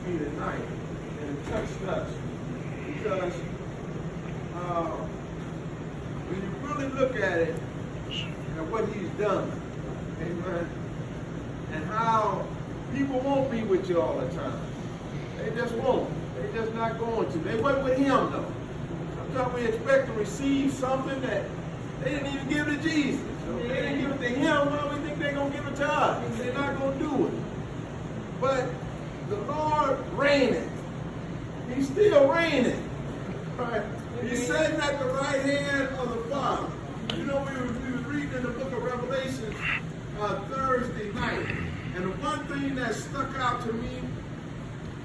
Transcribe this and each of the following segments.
me tonight, and it touched us, because when you really look at it, and what he's done, amen, and how people won't be with you all the time. They just won't. They just not going to. They went with him, though. Sometimes we expect to receive something that they didn't even give to Jesus. So if they didn't give it to him, well, we think they're going to give it to us. They're not going to do it. But the Lord reigneth. He's still reigning. Right? He's sitting at the right hand of the Father. You know, we were reading in the book of Revelation Thursday night. And the one thing that stuck out to me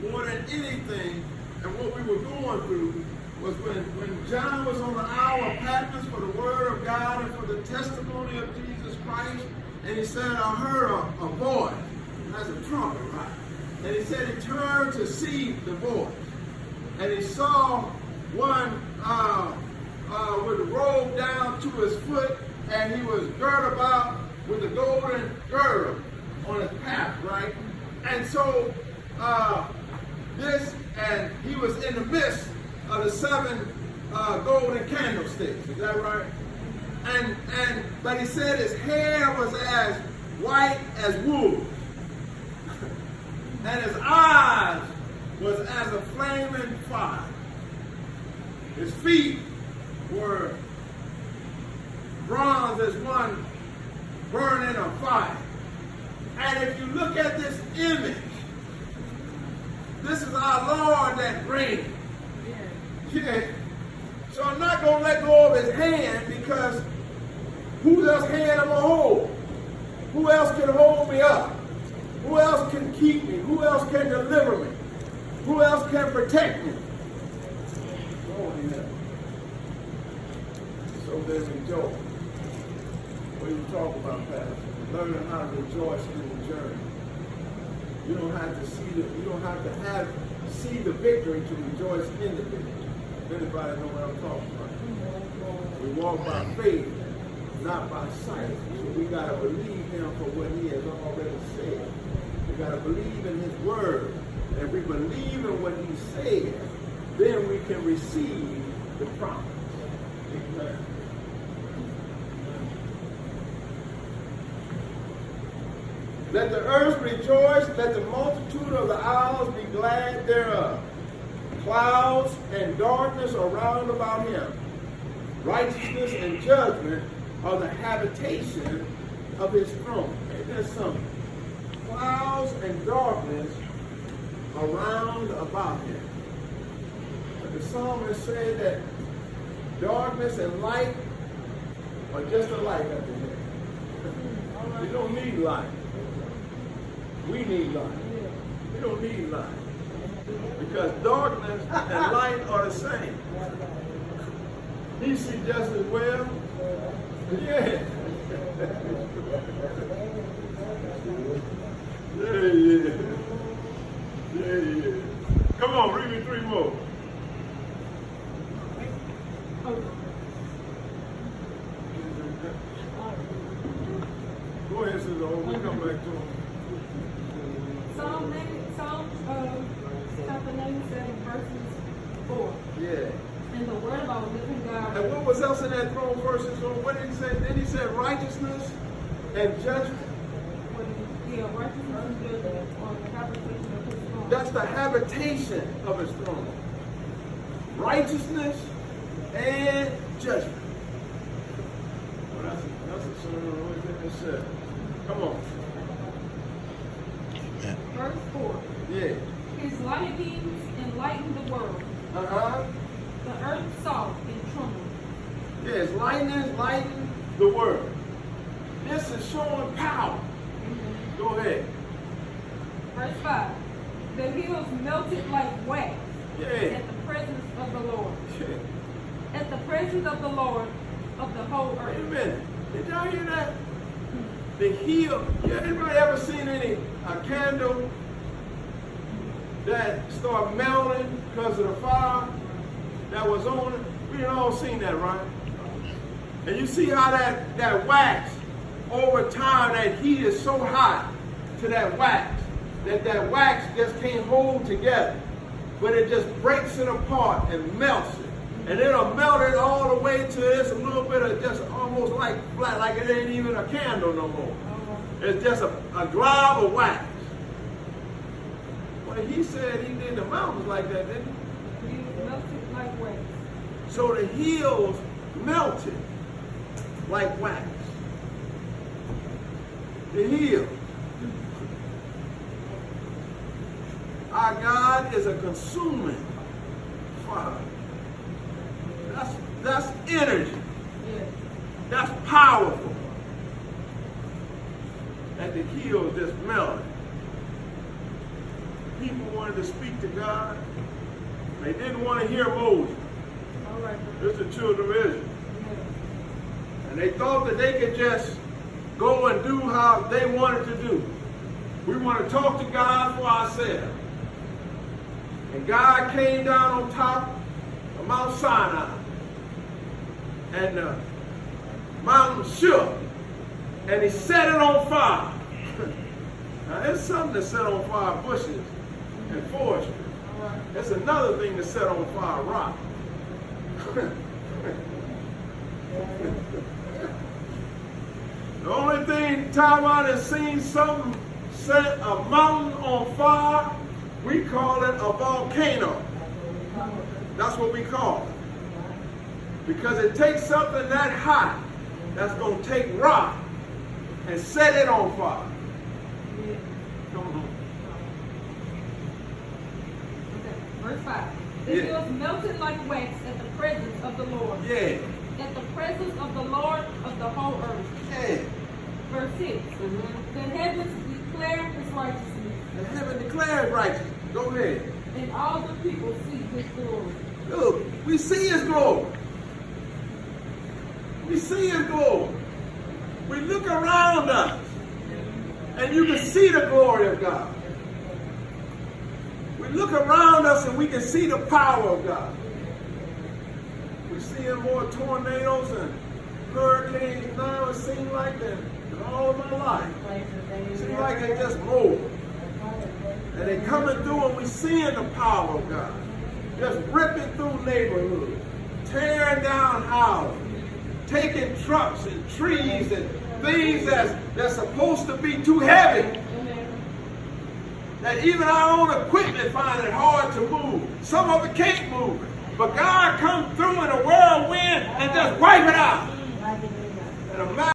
more than anything, and what we were going through, was when John was on the Isle of Patmos for the word of God and for the testimony of Jesus Christ, and he said, I heard a voice, as a trumpet, right? And he said he turned to see the voice, and he saw one with a robe down to his foot, and he was girded about with a golden girdle on his path, right? And so and he was in the midst of the seven golden candlesticks. Is that right? But he said his hair was as white as wool, and his eyes was as a flaming fire. His feet were bronze as one burning a fire. And if you look at this image, this is our Lord that reigneth. Yeah. So I'm not going to let go of his hand, because who else hand am I hold? Who else can hold me up? Who else can keep me? Who else can deliver me? Who else can protect me? Oh, yeah. So there's a joy. What do you talk about, Pastor? Learning how to rejoice in the journey. You don't have to see the victory to rejoice in the victory. Anybody know what I'm talking about? We walk by faith, not by sight. So we got to believe him for what he has already said. We got to believe in his word. And if we believe in what he said, then we can receive the promise. Amen. Let the earth rejoice, let the multitude of the isles be glad thereof. Clouds and darkness are round about him. Righteousness and judgment are the habitation of his throne. Ain't that something? Clouds and darkness are round about him. But the psalmist said that darkness and light are just alike unto him. You don't need light. We need light. We don't need light. Because darkness and light are the same. He sees just as well. Yeah. Yeah. Come on, read me 3 more. Go ahead, Sister O. We'll come back to him. Psalm chapter 97, verses 4. Yeah. And the word of our living God. And what was else in that throne verses? What did he say? Then he said righteousness and judgment. Yeah, righteousness and judgment on the habitation of his throne. That's the habitation of his throne. Righteousness and judgment. Well, that's a sermon always been said. Come on. Verse 4. Yeah. His lightnings enlighten the world. The earth saw and trembled. Yes, lightning lighten the world. This is showing power. Go ahead. Verse 5. The hills melted like wax at the presence of the Lord. Yeah. At the presence of the Lord of the whole earth. Wait a minute. Did y'all hear that? The hill. Yeah, anybody ever seen a candle that started melting because of the fire that was on it? We done all seen that, right? And you see how that wax, over time, that heat is so hot to that wax that wax just can't hold together, but it just breaks it apart and melts it. And it'll melt it all the way to it's a little bit of just almost like flat, like it ain't even a candle no more. It's just a glob of wax. Well, he said he did the mountains like that, didn't he? He melted like wax. So the hills melted like wax. The hills. Our God is a consuming fire. That's energy. Yes. That's powerful. And the hills just melted. People wanted to speak to God. They didn't want to hear Moses. All right. It's the children of Israel. Yes. And they thought that they could just go and do how they wanted to do. We want to talk to God for ourselves. And God came down on top of Mount Sinai. And the mountain shook. And he set it on fire. Now there's something to set on fire bushes and forestry. That's another thing to set on fire rock. The only thing time I have seen something set a mountain on fire, we call it a volcano. That's what we call it. Because it takes something that hot that's going to take rock and set it on fire. Come on. Okay. Verse 5. The hills melted like wax at the presence of the Lord. Yeah. At the presence of the Lord of the whole earth. Yeah. Verse 6. The heavens declare his righteousness. The heaven declares righteousness. Go ahead. And all the people see his glory. Look, we see his glory. We see his glory. We look around us and you can see the glory of God. We look around us and we can see the power of God. We're seeing more tornadoes and hurricanes now, it seems like, than all of my life. It seems like they just roll. And they're coming through and we're seeing the power of God. Just ripping through neighborhoods, tearing down houses, taking trucks and trees and things that's supposed to be too heavy. That even our own equipment find it hard to move. Some of it can't move it. But God comes through in a whirlwind and just wipe it out. And